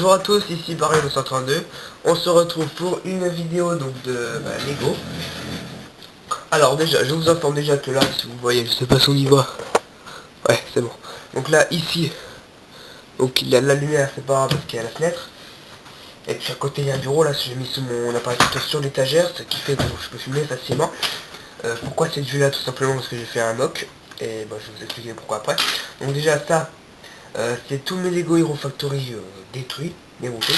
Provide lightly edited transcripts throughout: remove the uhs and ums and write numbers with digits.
Bonjour à tous, ici Barry 932. On se retrouve pour une vidéo donc de Lego. Alors déjà, je vous informe déjà que là, si vous voyez, je sais pas si on y voit. Ouais, c'est bon. Donc là, ici, donc il y a la lumière, c'est pas grave parce qu'il y a la fenêtre. Et puis à côté, il y a un bureau, là, j'ai mis sous mon appareil photo sur l'étagère, ce qui fait que je peux filmer facilement. Pourquoi cette vue là? Tout simplement parce que j'ai fait un mock. Et bah, je vais vous expliquer pourquoi après. Donc déjà ça, c'est tous mes Lego Hero Factory détruits, démontés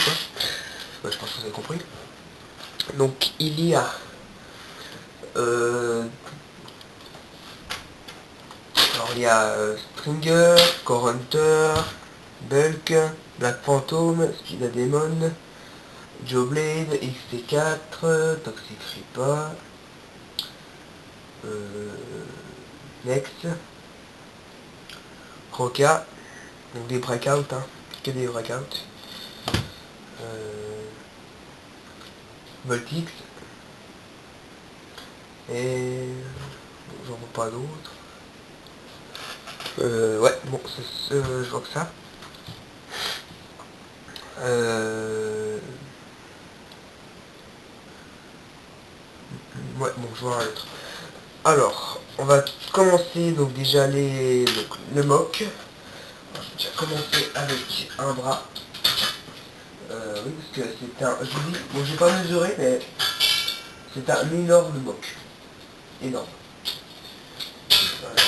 quoi. Je pense que vous avez compris. Donc il y a alors il y a Stringer, Core Hunter, Bulk, Black Phantom, Speed Demon, Joe Blade, XT4, Toxic Reaper, Next, Roca, donc des breakouts, hein, que des breakouts, Voltix, et j'en vois pas d'autres. Ouais, bon, je vois que ça. Ouais, bon, je vois un autre. Alors, on va commencer donc déjà le mock. Je vais déjà commencer avec un bras. Oui, parce que c'est un... Je vous dis, bon, j'ai pas mesuré, mais c'est un énorme mock. Énorme. Voilà.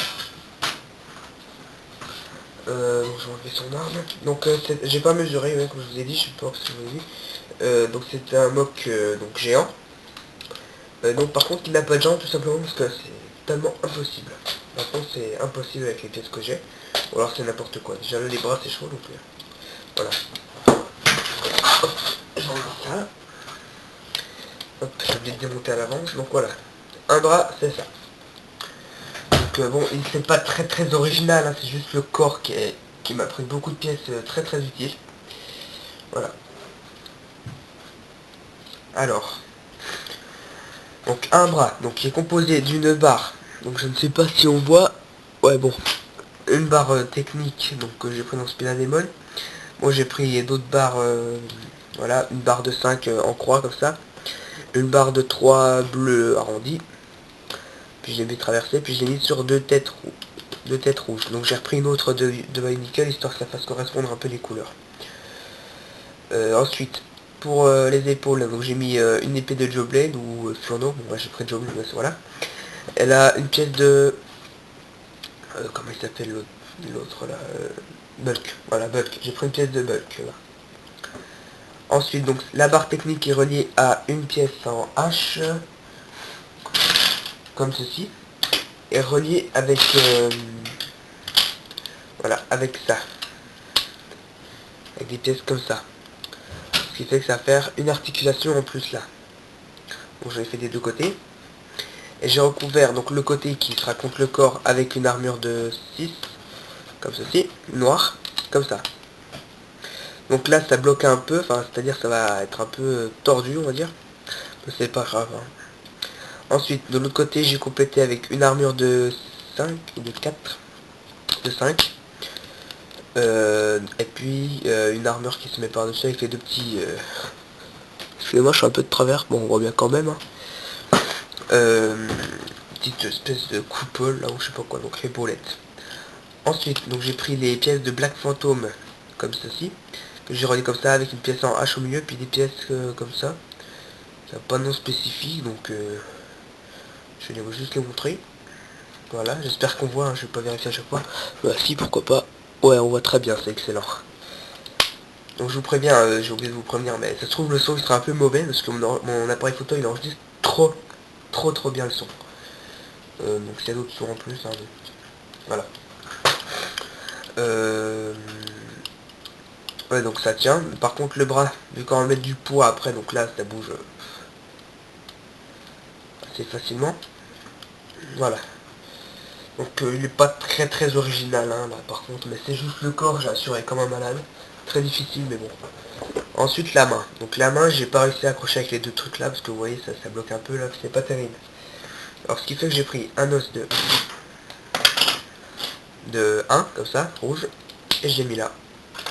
Donc je vais enlever son arme. Donc j'ai pas mesuré, ouais, comme je vous ai dit, je sais pas si vous avez vu. Donc c'est un mock donc géant. Donc par contre il n'a pas de jambes tout simplement parce que c'est tellement impossible. Par contre c'est impossible avec les pièces que j'ai. Ou alors c'est n'importe quoi. Déjà là les bras c'est chaud donc voilà. Hop, j'enlève ça. Hop, j'ai oublié de démonter à l'avance. Donc voilà. Un bras c'est ça. Donc bon, c'est pas très original, hein, c'est juste le corps qui m'a pris beaucoup de pièces très utiles. Voilà. Alors. Donc un bras, donc qui est composé d'une barre. Donc je ne sais pas si on voit. Ouais bon. Une barre technique, donc que j'ai pris dans Spinademon. Moi j'ai pris d'autres barres, voilà, une barre de 5 en croix comme ça. Une barre de 3 bleues arrondies. Puis j'ai mis traversé, puis j'ai mis sur deux têtes rouges. Donc j'ai repris une autre de Nickel histoire que ça fasse correspondre un peu les couleurs. Ensuite, pour les épaules, donc j'ai mis une épée de Joe Blade ou Furno. Bon moi j'ai pris Joe Blade, voilà. Elle a une pièce de... comment il s'appelle l'autre là Bulk. Voilà, Bulk. J'ai pris une pièce de Bulk. Là. Ensuite, donc la barre technique est reliée à une pièce en H, comme ceci, et reliée avec voilà, avec ça, avec des pièces comme ça. Ce qui fait que ça va faire une articulation en plus là. Donc je l'ai fait des deux côtés. Et j'ai recouvert donc le côté qui sera contre le corps avec une armure de 6, comme ceci, noir, comme ça. Donc là ça bloque un peu, enfin c'est-à-dire ça va être un peu tordu on va dire. Mais c'est pas grave. Hein. Ensuite de l'autre côté j'ai complété avec une armure de 5 ou de 4, de 5. Et puis une armure qui se met par-dessus avec les deux petits... Excusez-moi je suis un peu de travers, bon on voit bien quand même. Hein. Petite espèce de coupole là ou je sais pas quoi, donc les boulettes. Ensuite donc j'ai pris les pièces de Black Phantom comme ceci. Que j'ai relié comme ça avec une pièce en H au milieu, puis des pièces comme ça. Ça n'a pas de nom spécifique, donc je vais juste les montrer. Voilà, j'espère qu'on voit, hein, je vais pas vérifier à chaque fois. Bah si, pourquoi pas. Ouais, on voit très bien, c'est excellent. Donc je vous préviens, j'ai oublié de vous prévenir, mais ça se trouve le son il sera un peu mauvais, parce que mon appareil photo il enregistre trop bien le son. Donc s'il y a d'autres sons en plus, hein, voilà. Ouais, donc ça tient. Par contre le bras, vu qu'on va mettre du poids après, donc là ça bouge assez facilement. Voilà. Donc il n'est pas très original hein, là par contre, mais c'est juste le corps, j'ai assuré comme un malade. Très difficile mais bon. Ensuite la main. Donc la main j'ai pas réussi à accrocher avec les deux trucs là parce que vous voyez ça bloque un peu là, c'est pas terrible. Alors ce qui fait que j'ai pris un os de 1 comme ça, rouge, et j'ai mis là.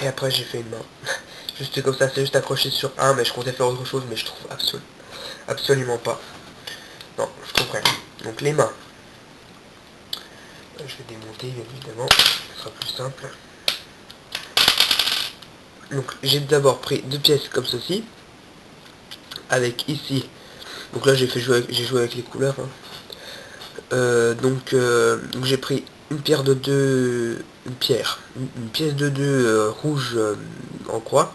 Et après j'ai fait une main. Juste comme ça, c'est juste accroché sur un, mais je comptais faire autre chose, mais je trouve absolument pas. Non, je trouve rien. Donc les mains. Je vais démonter, bien évidemment. Ce sera plus simple. Donc j'ai d'abord pris deux pièces comme ceci. Avec ici. Donc là j'ai joué avec les couleurs. Hein. Donc j'ai pris une pierre de 2, une pièce de 2 rouge en croix.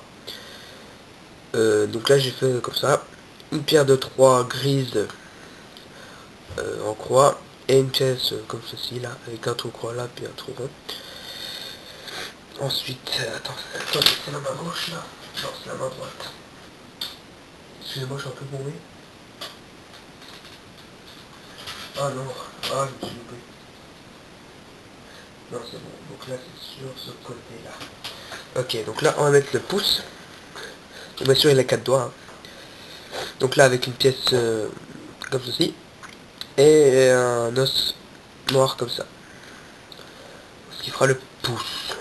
Donc là j'ai fait comme ça, une pierre de 3 grise en croix, et une pièce comme ceci là, avec un trou croix là, puis un trou rond. Ensuite, attends, c'est la main gauche là. Non, c'est la main droite. Excusez-moi, je suis un peu bourré. Ah non, ah je me suis loupé. Non, c'est bon, donc là c'est sur ce côté là. Ok, donc là on va mettre le pouce. Donc, bien sûr il a 4 doigts. Hein. Donc là avec une pièce comme ceci. Et un os noir comme ça. Ce qui fera le pouce.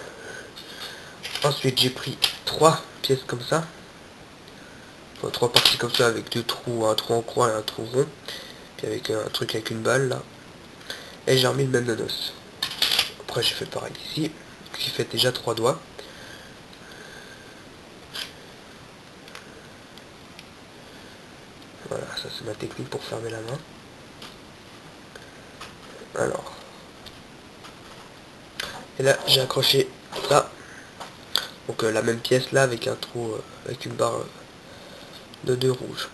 Ensuite j'ai pris 3 pièces comme ça. Enfin, 3 parties comme ça avec 2 trous, un trou en croix et un trou rond. Puis avec un truc avec une balle là. Et j'ai remis le même nanos. Après j'ai fait pareil ici. Qui fait déjà 3 doigts. Voilà, ça c'est ma technique pour fermer la main. Alors. Et là j'ai accroché ça. Donc la même pièce là avec un trou, avec une barre de 2 rouges.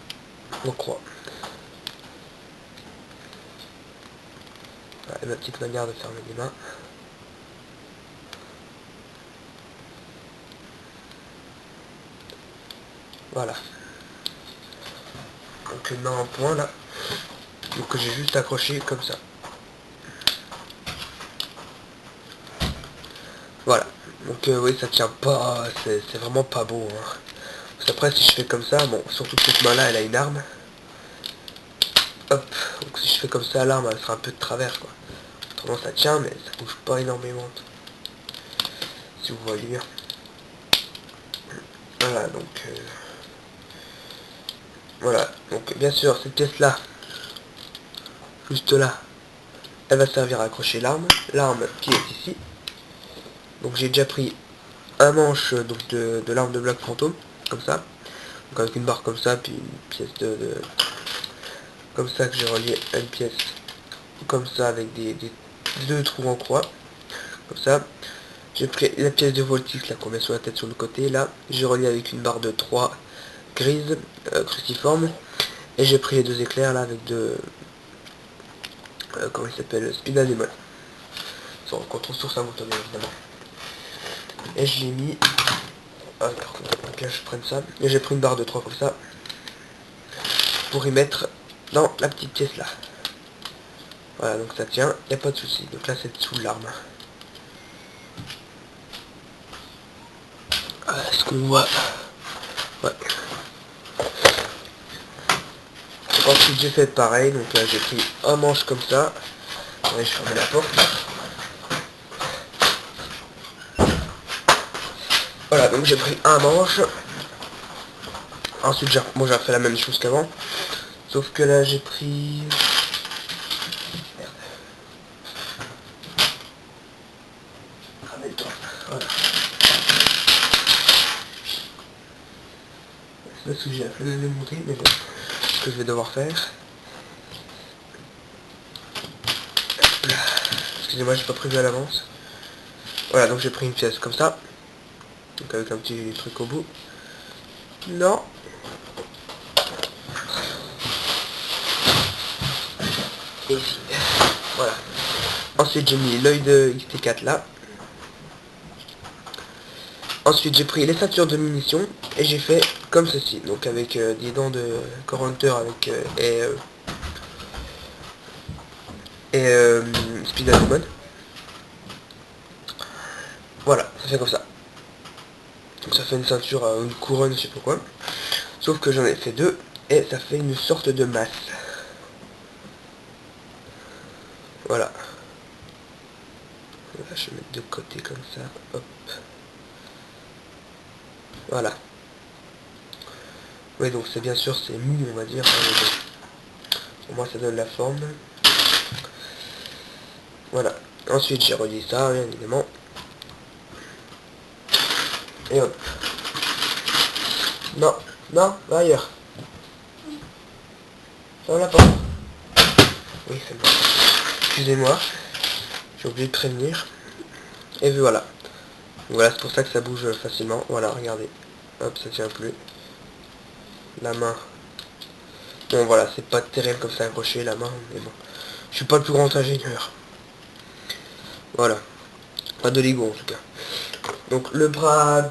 On croit. Voilà, ma petite manière de fermer les mains. Voilà. Donc une main en point là. Donc j'ai juste accroché comme ça. Voilà. Donc oui, ça tient pas, c'est vraiment pas beau. Hein. Parce qu'après si je fais comme ça, bon, surtout que cette main là elle a une arme. Hop, donc si je fais comme ça, l'arme elle sera un peu de travers quoi. Autrement ça tient mais ça bouge pas énormément. Si vous voyez bien. Voilà donc bien sûr cette pièce là, juste là, elle va servir à accrocher l'arme. L'arme qui est ici. Donc j'ai déjà pris un manche donc de l'arme de Black Phantom, comme ça. Donc avec une barre comme ça, puis une pièce comme ça que j'ai relié à une pièce comme ça avec des 2 trous en croix. Comme ça. J'ai pris la pièce de voltige là qu'on met sur la tête sur le côté là. J'ai relié avec une barre de 3 grises cruciformes. Et j'ai pris les 2 éclairs là avec de comment il s'appelle, Speed Animal. On retrouve sur sa moto bien évidemment. Et je l'ai mis. Ah, donc là je prenne ça. Et j'ai pris une barre de 3 comme ça. Pour y mettre dans la petite pièce là. Voilà, donc ça tient, il n'y a pas de souci. Donc là c'est sous l'arme. Est-ce qu'on voit? Ouais. Ensuite j'ai fait pareil, donc là j'ai pris un manche comme ça. Ouais, je ferme la porte. Voilà, donc j'ai pris un manche. Ensuite j'ai refait la même chose qu'avant. Sauf que là j'ai pris... Merde. Ramène-toi. Voilà. C'est pas ce que j'ai la flemme de démonter, mais bon. C'est ce que je vais devoir faire. Excusez-moi, j'ai pas prévu à l'avance. Voilà, donc j'ai pris une pièce comme ça. Donc avec un petit truc au bout. Non. Et ici. Voilà. Ensuite j'ai mis l'œil de XT4 là. Ensuite j'ai pris les ceintures de munitions et j'ai fait comme ceci. Donc avec des dents de correcteur avec Speed Animal. Voilà, ça fait comme ça. Donc ça fait une ceinture, une couronne, je sais pas quoi. Sauf que j'en ai fait 2 et ça fait une sorte de masse. Voilà. Là, je vais mettre de côté comme ça. Hop. Voilà. Oui, donc c'est bien sûr, c'est mou, on va dire. Pour moi, ça donne la forme. Voilà. Ensuite, j'ai relié ça, bien évidemment. Et hop. Non, non, va ailleurs. Ferme la porte. Oui, c'est bon. Excusez-moi. J'ai oublié de prévenir. Et voilà. Donc voilà, c'est pour ça que ça bouge facilement. Voilà, regardez. Hop, ça tient plus. La main. Bon, voilà, c'est pas terrible comme ça accroché la main, mais bon. Je suis pas le plus grand ingénieur. Voilà. Pas de Lego en tout cas. Donc le bras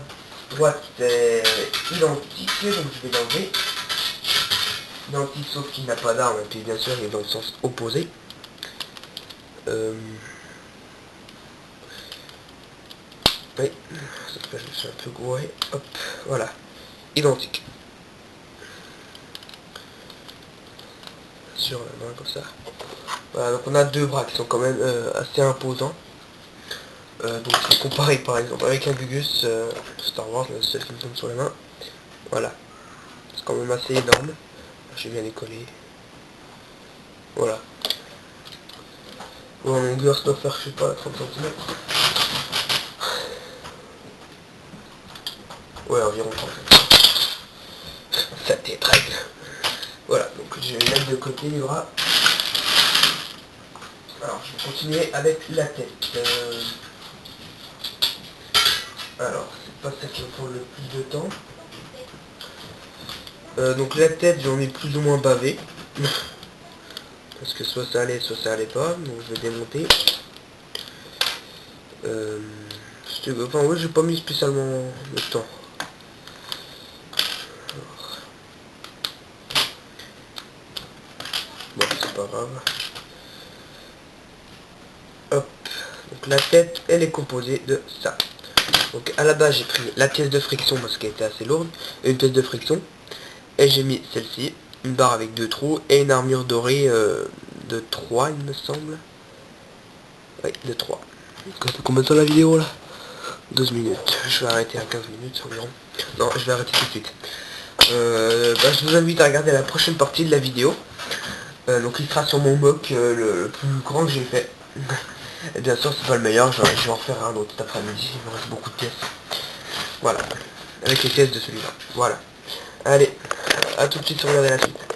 droit est identique, donc je vais l'enlever. Identique sauf qu'il n'a pas d'arme, et puis bien sûr il est dans le sens opposé. Oui, je me suis un peu gouré. Hop, voilà. Identique. Sur la main comme ça. Voilà, donc on a deux bras qui sont quand même assez imposants. Donc si comparé par exemple avec un Gugus Star Wars, le seul qui me tombe sur les mains. Voilà. C'est quand même assez énorme. Je viens décoller. Voilà. Bon, en longueur, ça doit faire, je sais pas, 30 cm. Ouais, environ 30 cm. Ça t'étreint. Voilà, donc je vais mettre de côté les bras. Alors, je vais continuer avec la tête. Alors, c'est pas ça qui va prendre le plus de temps. Donc la tête, j'en ai plus ou moins bavé. Parce que soit ça allait pas. Donc je vais démonter. Enfin, oui, j'ai pas mis spécialement le temps. Bon, c'est pas grave. Hop. Donc la tête, elle est composée de ça. Donc à la base, j'ai pris la pièce de friction parce qu'elle était assez lourde. Une pièce de friction. Et j'ai mis celle-ci. Une barre avec deux trous. Et une armure dorée de 3, il me semble. Oui, de 3. Ça fait combien de temps la vidéo là? 12 minutes. Je vais arrêter à 15 minutes environ. Non, je vais arrêter tout de suite. Je vous invite à regarder la prochaine partie de la vidéo. Donc il sera sur mon mock le plus grand que j'ai fait. Et bien sûr c'est pas le meilleur, je vais en faire un autre cet après-midi, il me reste beaucoup de pièces. Voilà. Avec les pièces de celui-là. Voilà. Allez, à tout de suite pour regarder la suite.